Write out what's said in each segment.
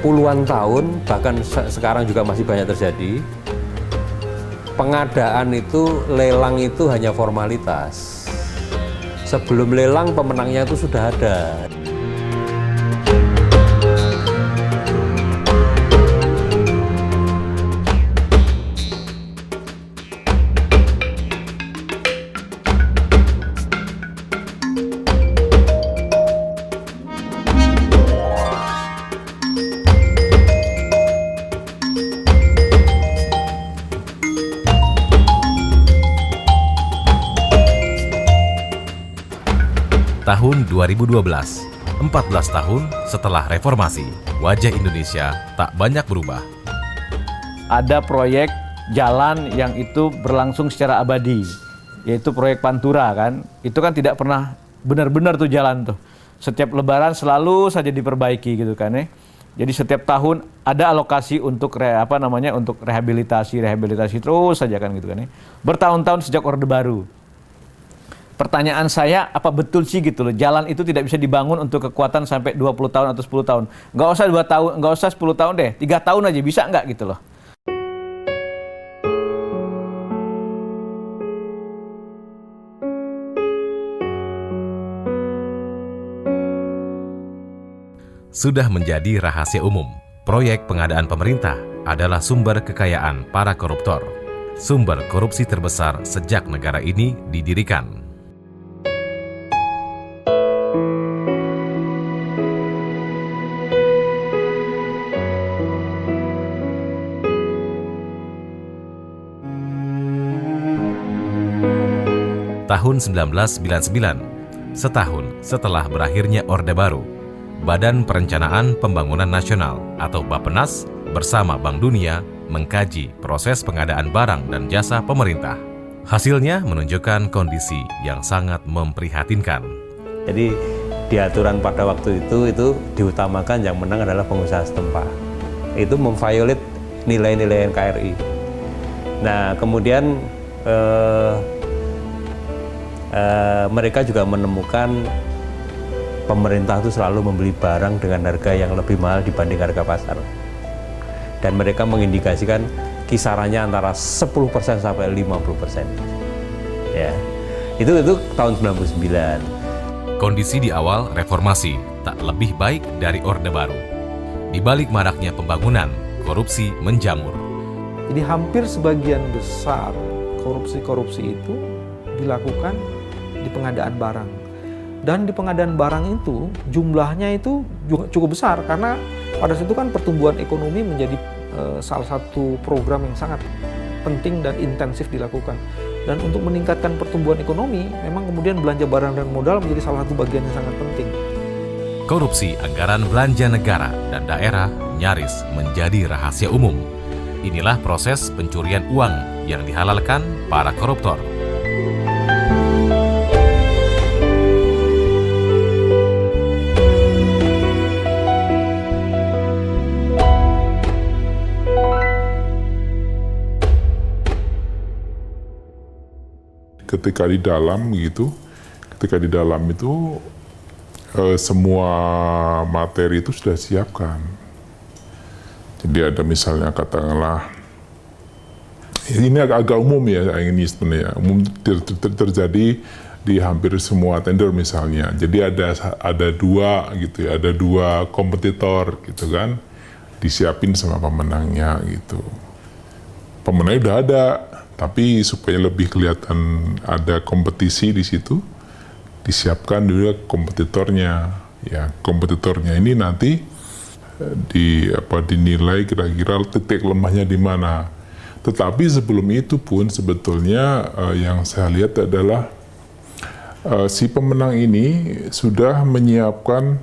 puluhan tahun, bahkan sekarang juga masih banyak terjadi, pengadaan itu, lelang itu hanya formalitas. Sebelum lelang, pemenangnya itu sudah ada. Tahun 2012, 14 tahun setelah reformasi, wajah Indonesia tak banyak berubah. Ada proyek jalan yang itu berlangsung secara abadi, yaitu proyek Pantura kan. Itu kan tidak pernah benar-benar tuh jalan tuh. Setiap lebaran selalu saja diperbaiki gitu kan ya. Jadi setiap tahun ada alokasi untuk untuk rehabilitasi terus saja kan gitu kan ya. Bertahun-tahun sejak Orde Baru. Pertanyaan saya, apa betul sih gitu loh, jalan itu tidak bisa dibangun untuk kekuatan sampai 20 tahun atau 10 tahun. Nggak usah 2 tahun, nggak usah 10 tahun deh, 3 tahun aja bisa nggak gitu loh. Sudah menjadi rahasia umum, proyek pengadaan pemerintah adalah sumber kekayaan para koruptor. Sumber korupsi terbesar sejak negara ini didirikan. Tahun 1999, setahun setelah berakhirnya Orde Baru, Badan Perencanaan Pembangunan Nasional atau Bappenas bersama Bank Dunia mengkaji proses pengadaan barang dan jasa pemerintah. Hasilnya menunjukkan kondisi yang sangat memprihatinkan. Jadi di aturan pada waktu itu diutamakan yang menang adalah pengusaha setempat. Itu memviolet nilai-nilai NKRI. Nah kemudian mereka juga menemukan pemerintah itu selalu membeli barang dengan harga yang lebih mahal dibanding harga pasar. Dan mereka mengindikasikan kisarannya antara 10% sampai 50%. Ya. Itu tahun 99. Kondisi di awal reformasi tak lebih baik dari Orde Baru. Di balik maraknya pembangunan, korupsi menjamur. Jadi hampir sebagian besar korupsi-korupsi itu dilakukan di pengadaan barang. Dan di pengadaan barang itu jumlahnya itu juga cukup besar karena pada saat itu kan pertumbuhan ekonomi menjadi salah satu program yang sangat penting dan intensif dilakukan. Dan untuk meningkatkan pertumbuhan ekonomi, memang kemudian belanja barang dan modal menjadi salah satu bagian yang sangat penting. Korupsi anggaran belanja negara dan daerah nyaris menjadi rahasia umum. Inilah proses pencurian uang yang dihalalkan para koruptor. Ketika di dalam itu semua materi itu sudah siapkan. Jadi ada misalnya katakanlah, ini agak umum ya, ini sebenarnya umum terjadi di hampir semua tender misalnya. Jadi ada dua gitu ya, ada dua kompetitor gitu kan, disiapin sama pemenangnya gitu. Pemenangnya udah ada, tapi supaya lebih kelihatan ada kompetisi di situ, disiapkan juga kompetitornya. Ya, kompetitornya ini nanti dinilai kira-kira titik lemahnya di mana. Tetapi sebelum itu pun sebetulnya yang saya lihat adalah si pemenang ini sudah menyiapkan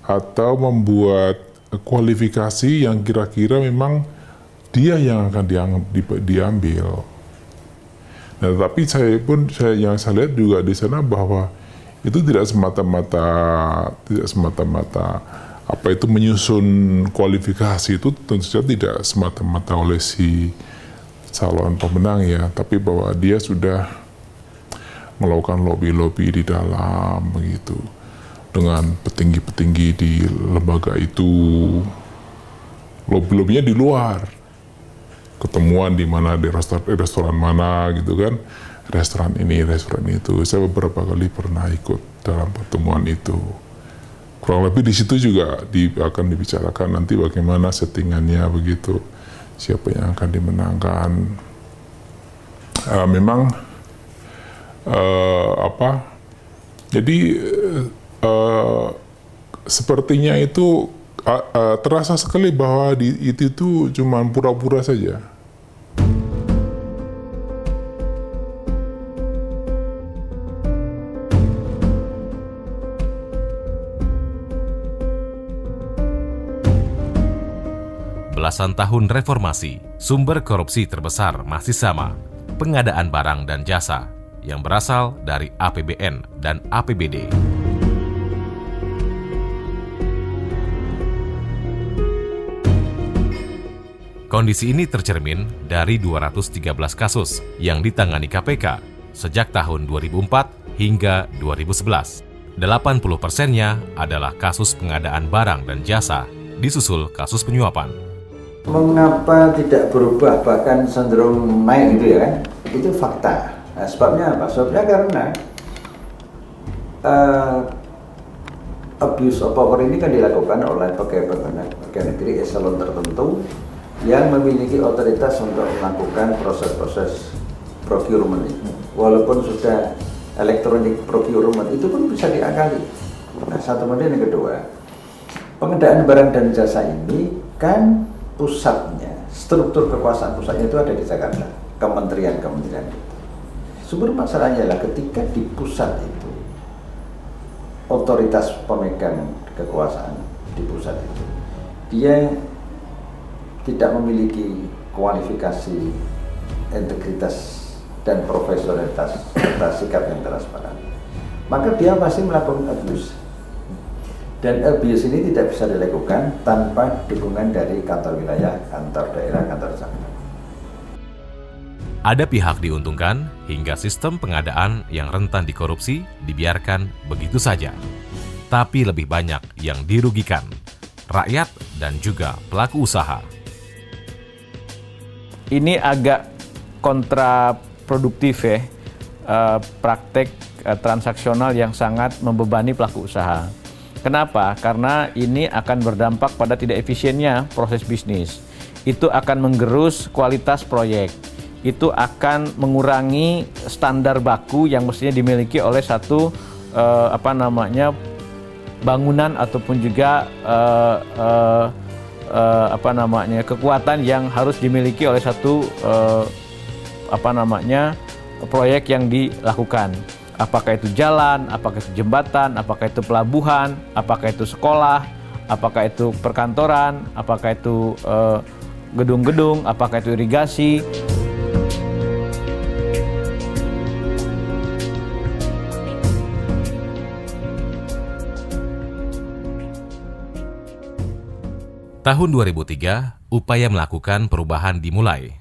atau membuat kualifikasi yang kira-kira memang dia yang akan diambil. Nah, tapi yang saya lihat juga di sana bahwa itu tidak semata-mata apa itu menyusun kualifikasi itu tentu saja tidak semata-mata oleh si calon pemenang ya, tapi bahwa dia sudah melakukan lobby-lobby di dalam begitu dengan petinggi-petinggi di lembaga itu Lobby-lobbynya di luar. Ketemuan di mana, di restoran mana gitu kan. Restoran ini, restoran itu. Saya beberapa kali pernah ikut dalam pertemuan itu. Kurang lebih di situ juga akan dibicarakan nanti bagaimana settingannya begitu. Siapa yang akan dimenangkan. Memang jadi sepertinya itu terasa sekali bahwa itu cuma pura-pura saja. Belasan tahun reformasi, sumber korupsi terbesar masih sama, pengadaan barang dan jasa yang berasal dari APBN dan APBD. Kondisi ini tercermin dari 213 kasus yang ditangani KPK sejak tahun 2004 hingga 2011. 80%-nya adalah kasus pengadaan barang dan jasa, disusul kasus penyuapan. Mengapa tidak berubah bahkan cenderung naik gitu ya kan? Itu fakta. Nah, sebabnya apa? Sebabnya karena abuse of power ini kan dilakukan oleh pegawai negeri eselon tertentu yang memiliki otoritas untuk melakukan proses-proses procurement itu. Walaupun sudah electronic procurement itu pun bisa diakali. Nah, satu kemudian yang kedua, pengadaan barang dan jasa ini kan pusatnya, struktur kekuasaan pusatnya itu ada di Jakarta, kementerian-kementerian itu. Sumber masalahnya adalah ketika di pusat itu, otoritas pemegang kekuasaan di pusat itu, dia tidak memiliki kualifikasi, integritas, dan profesionalitas serta sikap yang transparan, maka dia pasti melakukan abuse. Dan abuse ini tidak bisa dilakukan tanpa dukungan dari kantor wilayah, kantor daerah, kantor cabang. Ada pihak diuntungkan hingga sistem pengadaan yang rentan dikorupsi dibiarkan begitu saja. Tapi lebih banyak yang dirugikan, rakyat dan juga pelaku usaha. Ini agak kontraproduktif ya, praktek transaksional yang sangat membebani pelaku usaha. Kenapa? Karena ini akan berdampak pada tidak efisiennya proses bisnis. Itu akan menggerus kualitas proyek. Itu akan mengurangi standar baku yang mestinya dimiliki oleh satu bangunan ataupun juga kekuatan yang harus dimiliki oleh satu proyek yang dilakukan. Apakah itu jalan, apakah itu jembatan, apakah itu pelabuhan, apakah itu sekolah, apakah itu perkantoran, apakah itu gedung-gedung, apakah itu irigasi. Tahun 2003, upaya melakukan perubahan dimulai.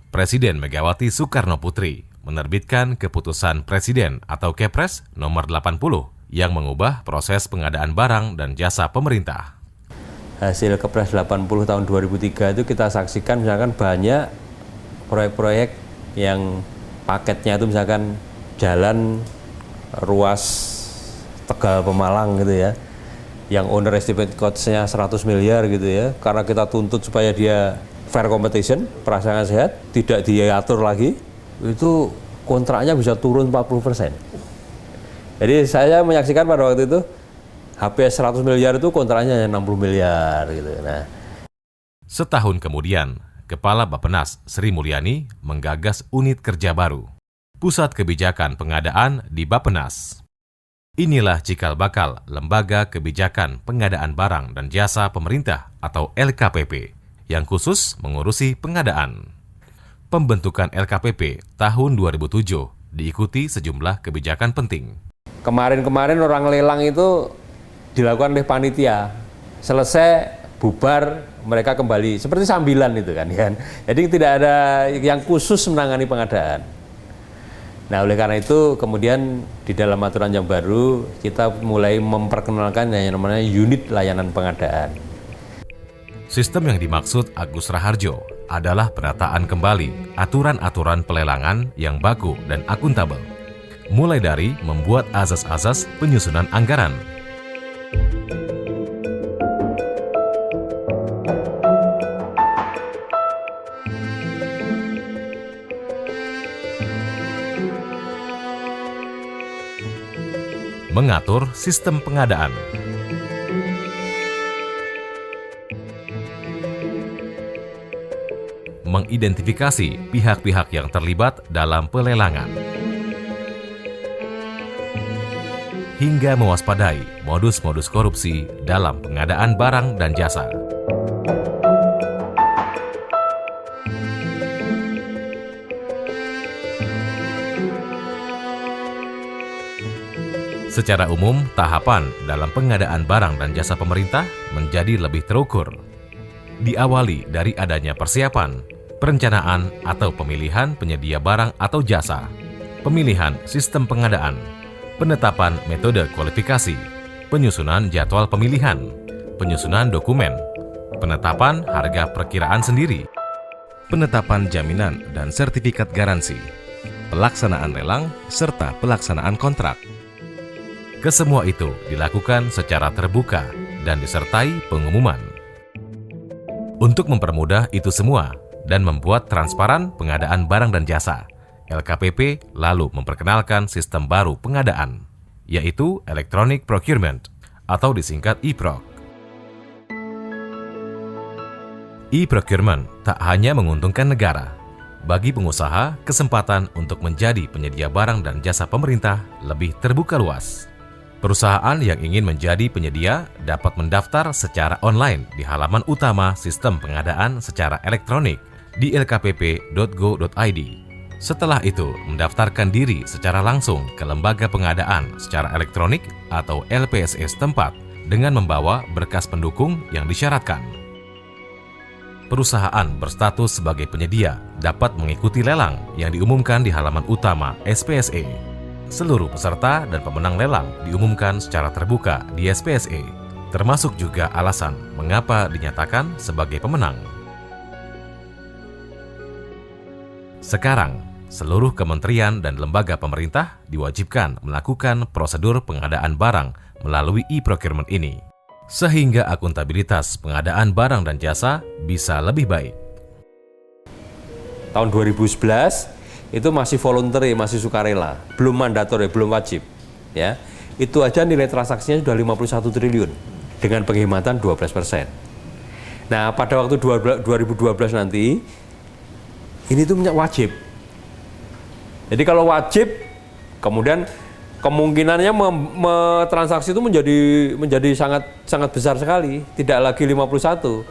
Presiden Megawati Soekarno Putri menerbitkan Keputusan Presiden atau Kepres nomor 80 yang mengubah proses pengadaan barang dan jasa pemerintah. Hasil Kepres 80 tahun 2003 itu kita saksikan misalkan banyak proyek-proyek yang paketnya itu misalkan jalan ruas Tegal Pemalang gitu ya, yang owner estimate cost-nya 100 miliar gitu ya, karena kita tuntut supaya dia fair competition, persaingan sehat, tidak diatur lagi, itu kontraknya bisa turun 40%. Jadi saya menyaksikan pada waktu itu HPS 100 miliar itu kontraknya 60 miliar gitu. Nah, setahun kemudian, Kepala Bappenas Sri Mulyani menggagas unit kerja baru, Pusat Kebijakan Pengadaan di Bappenas. Inilah cikal bakal Lembaga Kebijakan Pengadaan Barang dan Jasa Pemerintah atau LKPP yang khusus mengurusi pengadaan. Pembentukan LKPP tahun 2007 diikuti sejumlah kebijakan penting. Kemarin orang lelang itu dilakukan oleh panitia. Selesai bubar mereka kembali seperti sambilan itu kan. Jadi tidak ada yang khusus menangani pengadaan. Nah, oleh karena itu kemudian di dalam aturan yang baru kita mulai memperkenalkan yang namanya unit layanan pengadaan. Sistem yang dimaksud Agus Raharjo adalah penataan kembali aturan-aturan pelelangan yang baku dan akuntabel, mulai dari membuat azas-azas penyusunan anggaran, mengatur sistem pengadaan, mengidentifikasi pihak-pihak yang terlibat dalam pelelangan, hingga mewaspadai modus-modus korupsi dalam pengadaan barang dan jasa. Secara umum, tahapan dalam pengadaan barang dan jasa pemerintah menjadi lebih terukur. Diawali dari adanya persiapan, perencanaan atau pemilihan penyedia barang atau jasa, pemilihan sistem pengadaan, penetapan metode kualifikasi, penyusunan jadwal pemilihan, penyusunan dokumen, penetapan harga perkiraan sendiri, penetapan jaminan dan sertifikat garansi, pelaksanaan lelang, serta pelaksanaan kontrak. Kesemua itu dilakukan secara terbuka dan disertai pengumuman. Untuk mempermudah itu semua dan membuat transparan pengadaan barang dan jasa, LKPP lalu memperkenalkan sistem baru pengadaan, yaitu Electronic Procurement atau disingkat e-Proc. E-Procurement tak hanya menguntungkan negara. Bagi pengusaha, kesempatan untuk menjadi penyedia barang dan jasa pemerintah lebih terbuka luas. Perusahaan yang ingin menjadi penyedia dapat mendaftar secara online di halaman utama sistem pengadaan secara elektronik di lkpp.go.id. Setelah itu, mendaftarkan diri secara langsung ke lembaga pengadaan secara elektronik atau LPSE setempat dengan membawa berkas pendukung yang disyaratkan. Perusahaan berstatus sebagai penyedia dapat mengikuti lelang yang diumumkan di halaman utama SPSE. Seluruh peserta dan pemenang lelang diumumkan secara terbuka di SPSE, termasuk juga alasan mengapa dinyatakan sebagai pemenang. Sekarang, seluruh kementerian dan lembaga pemerintah diwajibkan melakukan prosedur pengadaan barang melalui e-procurement ini, sehingga akuntabilitas pengadaan barang dan jasa bisa lebih baik. Tahun 2011 itu masih voluntary, masih sukarela, belum mandatori, belum wajib. Ya, itu aja nilai transaksinya sudah 51 triliun dengan penghematan 12%. Nah, pada waktu 2012 nanti, ini tuh wajib. Jadi kalau wajib, kemudian kemungkinannya transaksi itu menjadi sangat besar sekali, tidak lagi 51.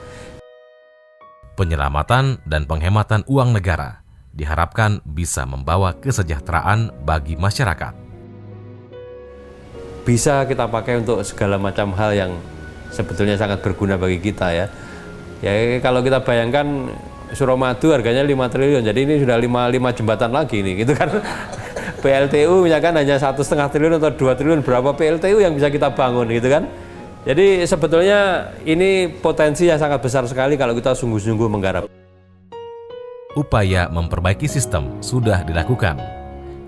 Penyelamatan dan penghematan uang negara diharapkan bisa membawa kesejahteraan bagi masyarakat. Bisa kita pakai untuk segala macam hal yang sebetulnya sangat berguna bagi kita ya. Ya kalau kita bayangkan Suramadu harganya 5 triliun, jadi ini sudah 5 jembatan lagi nih, gitu kan. PLTU misalkan hanya 1,5 triliun atau 2 triliun, berapa PLTU yang bisa kita bangun, gitu kan. Jadi sebetulnya ini potensi yang sangat besar sekali kalau kita sungguh-sungguh menggarap. Upaya memperbaiki sistem sudah dilakukan.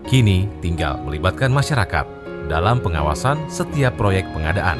Kini tinggal melibatkan masyarakat dalam pengawasan setiap proyek pengadaan.